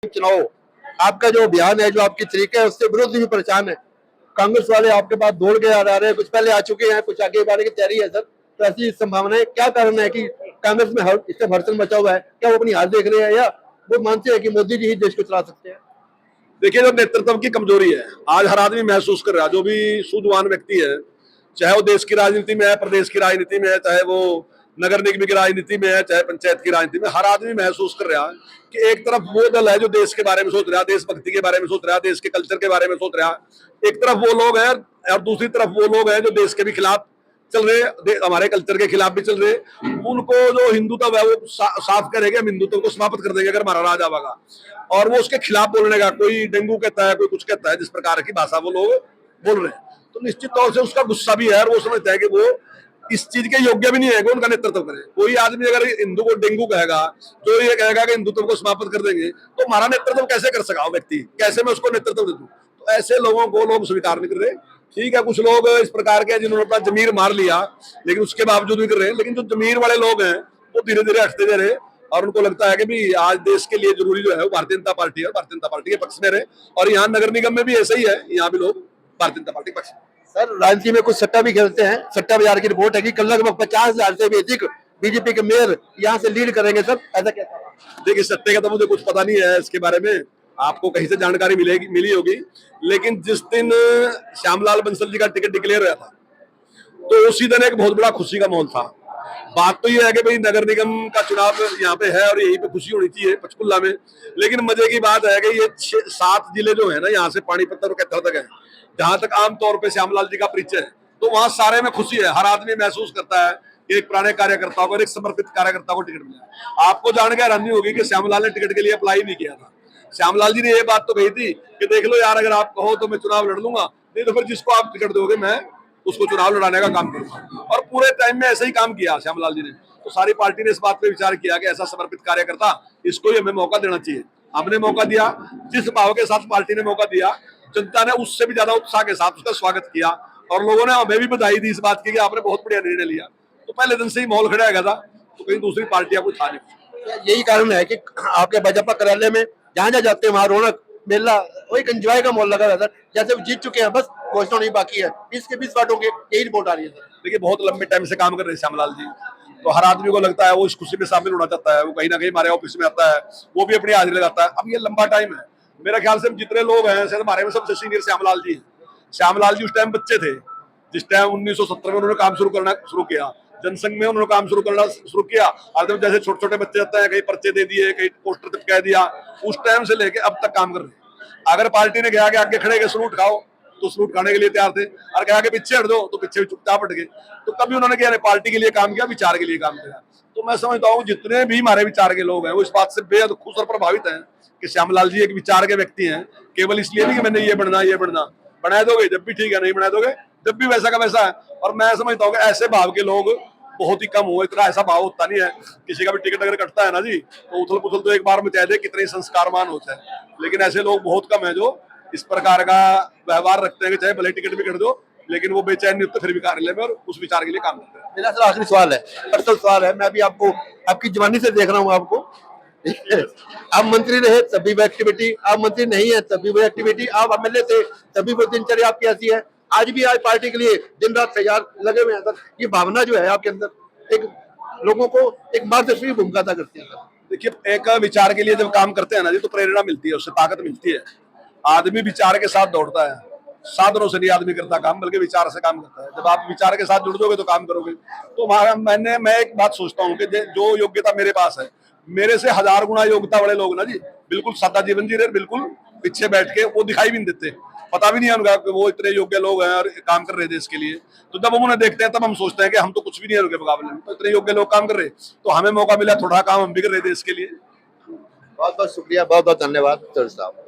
चुनाव आपका जो बयान है, जो आपकी तरीका है, उससे विरोधी भी परेशान है। कांग्रेस वाले आपके पास दौड़ के आ रहे हैं, कुछ पहले आ चुके हैं, कुछ आगे बढ़ने की तैयारी है सर। तो ऐसी संभावना है, क्या कारण है कि कांग्रेस में इससे भड़सन मचा हुआ है? क्या वो अपनी हार देख रहे हैं या वो मानते हैं कि मोदी जी ही देश को चला सकते हैं? देखिए, जो नेतृत्व की कमजोरी है आज हर आदमी महसूस कर रहा है। जो भी सूझवान व्यक्ति है, चाहे वो देश की राजनीति में है, प्रदेश की राजनीति में है, चाहे वो नगर निगम की राजनीति में है, चाहे पंचायत की राजनीति में, हर आदमी महसूस कर रहा है कि एक तरफ वो दल है जो देश के बारे में सोच रहा है, देशभक्ति के बारे में सोच रहा है, देश के कल्चर के बारे में सोच रहा है। एक तरफ वो लोग हैं और दूसरी तरफ वो लोग हैं जो देश के भी खिलाफ चल रहे, हमारे कल्चर के खिलाफ भी चल रहे। उनको जो हिंदुत्व है वो साफ करेंगे, हम हिंदुत्व को समाप्त कर देंगे अगर हमारा राज आवेगा। और वो उसके खिलाफ बोलने का, कोई डेंगू कहता है, कोई कुछ कहता है, जिस प्रकार की भाषा वो लोग बोल रहे हैं, तो निश्चित तौर से उसका गुस्सा भी है और वो समझता है कि वो इस चीज के योग्य भी नहीं है कि उनका नेतृत्व करे। कोई आदमी अगर हिंदू को डेंगू कहेगा, तो ये कहेगा कि हिंदुत्व को समाप्त कर देंगे, तो हमारा नेतृत्व कैसे कर सका व्यक्ति, कैसे मैं उसको नेतृत्व दे दूं? तो ऐसे लोगों को लोग स्वीकार नहीं कर रहे। ठीक है, कुछ लोग इस प्रकार के जिन्होंने अपना जमीर मार लिया, लेकिन उसके बावजूद भी कर रहे हैं। लेकिन जो जमीर वाले लोग हैं वो धीरे धीरे हटते जा रहे, और उनको लगता है कि भी आज देश के लिए जरूरी जो है वो भारतीय जनता पार्टी है, भारतीय जनता पार्टी के पक्ष में रहे। और यहाँ नगर निगम में भी ऐसा ही है, यहाँ भी लोग भारतीय जनता पार्टी के पक्ष में। सर, राजनीति में कुछ सट्टा भी खेलते हैं। सट्टा बाजार की रिपोर्ट है कि कल लगभग 50,000 से भी अधिक बीजेपी के मेयर यहाँ से लीड करेंगे सर, ऐसा कैसा? देखिए, सट्टे का तो मुझे कुछ पता नहीं है, इसके बारे में आपको कहीं से जानकारी मिली होगी। लेकिन जिस दिन श्यामलाल बंसल जी का टिकट डिक्लेयर हुआ था, तो उसी दिन एक बहुत बड़ा खुशी का माहौल था। बात तो ये है कि भाई नगर निगम का चुनाव यहाँ पे है और यहीं पे खुशी होनी चाहिए पंचकुला में। लेकिन मजे की बात है कि ये 7 जिले जो है ना, यहाँ से पानीपत और कैथल तक है, जहां तक आमतौर पे श्यामलाल जी का परिचय है, तो वहां सारे में खुशी है। हर आदमी महसूस करता है कि एक पुराने कार्यकर्ता को, एक समर्पित कार्यकर्ता को टिकट मिला। आपको जान के हैरानी होगी कि श्यामलाल ने टिकट के लिए अप्लाई नहीं किया था। श्यामलाल जी ने ये बात तो कही थी कि देख लो यार, अगर आप कहो तो मैं चुनाव लड़ लूंगा, नहीं तो फिर जिसको आप टिकट दोगे मैं उसको चुनाव लड़ाने का काम करूंगा। और पूरे टाइम में ऐसा ही काम किया श्यामलाल जी ने। तो सारी पार्टी ने इस बात पे विचार किया कि ऐसा समर्पित कार्यकर्ता, इसको ही हमें मौका देना चाहिए। हमने मौका दिया, जिस भाव के साथ पार्टी ने मौका दिया, जनता ने उससे भी ज्यादा उत्साह के साथ उसका स्वागत किया। और लोगों ने हमें भी बधाई दी इस बात की कि आपने बहुत बढ़िया निर्णय लिया। तो पहले दिन से ही माहौल खड़ा गया था, तो कहीं दूसरी पार्टियां कुछ था नहीं। यही कारण है कि आपके भाजपा कार्यालय में जहां जहां जाते हैं वहां रौनक मेला, वो एक एंजॉय का माहौल लगा रहता है, जैसे वो जीत चुके हैं, बस घोषणा नहीं बाकी है। 20 के 20 बांटोगे, यही रिपोर्ट आ रही है सर। देखिए, बहुत लंबे टाइम से काम कर रहे हैं श्यामलाल जी, तो हर आदमी को लगता है वो इस खुशी में शामिल होना चाहता है। वो कहीं ना कहीं हमारे ऑफिस में आता है, वो भी अपनी हाजिरी लगाता है। अब ये लंबा टाइम है, मेरा ख्याल से जितने लोग हैं शायद हमारे में सबसे सीनियर श्यामलाल जी हैं। श्यामलाल जी उस टाइम बच्चे थे, जिस टाइम 1970 में उन्होंने काम शुरू किया, जनसंघ में उन्होंने काम शुरू किया। और जैसे छोटे छोटे बच्चे जाते हैं, कहीं पर्चे दे दिए, कहीं पोस्टर चिपका दिया, उस टाइम से लेके अब तक काम कर रहे हैं। अगर पार्टी ने कहा कि आगे खड़े के सलूट खाओ, तो सलूट खाने के लिए तैयार थे, और कहा कि पीछे हट दो, तो पीछे भी चुपचाप हट गए। तो कभी उन्होंने क्या पार्टी के लिए काम किया, विचार के लिए काम किया। तो मैं समझता हूँ जितने भी हमारे विचार के लोग हैं वो इस बात से बेहद खुश और प्रभावित हैं कि श्यामलाल जी एक विचार के व्यक्ति हैं। केवल इसलिए नहीं कि मैंने ये बनना बना दोगे जब भी ठीक है, नहीं बना दोगे जब भी वैसा का वैसा है। और मैं समझता हूँ कि ऐसे भाव के लोग बहुत ही कम हो। इतना ऐसा भाव होता नहीं है, किसी का भी टिकट अगर कटता है ना जी, तो उथल पुथल तो एक बार में कह दे, कितने संस्कारमान होते हैं। लेकिन ऐसे लोग बहुत कम है जो इस प्रकार का व्यवहार रखते हैं कि चाहे भले टिकट भी कट दो, लेकिन वो बेचैन नहीं होते, फिर भी कार्यालय में और उस विचार के लिए काम करते हैं। मेरा सर आखिरी सवाल है, पर्सनल सवाल है। मैं अभी आपको आपकी जवानी से देख रहा हूँ आपको। आप मंत्री रहे तभी वो एक्टिविटी, आप मंत्री नहीं है तभी वो एक्टिविटी, आप एमएलए थे तभी वो दिनचर्या आपकी ऐसी है। आज भी आज पार्टी के लिए दिन रात तैयार लगे हुए हैं सर। ये भावना जो है आपके अंदर, एक लोगों को एक मार्गदर्शक भूमिका अदा करती है सर। देखिए, एक विचार के लिए जब काम करते हैं ना जी, तो प्रेरणा मिलती है, उससे ताकत मिलती है। आदमी विचार के साथ दौड़ता है, साधनों से नहीं आदमी करता काम, बल्कि विचार से काम करता है। जब आप विचार के साथ जुड़ जाओगे तो काम करोगे। तो मैं एक बात सोचता हूँ कि जो योग्यता मेरे पास है, मेरे से 1000 गुना योग्यता वाले लोग ना जी, बिल्कुल सादा जीवन जी रहे, बिल्कुल पीछे बैठ के, वो दिखाई भी नहीं देते, पता भी नहीं है उनका कि वो इतने योग्य लोग हैं और काम कर रहे थे इसके लिए। तो जब हम उन्हें देखते हैं तब हम सोचते हैं कि हम तो कुछ भी नहीं है उनके मुकाबले में, तो इतने योग्य लोग काम कर रहे, तो हमें मौका मिला, थोड़ा काम हम भी कर रहे थे इसके लिए। बहुत बहुत शुक्रिया, बहुत बहुत धन्यवाद सर साहब।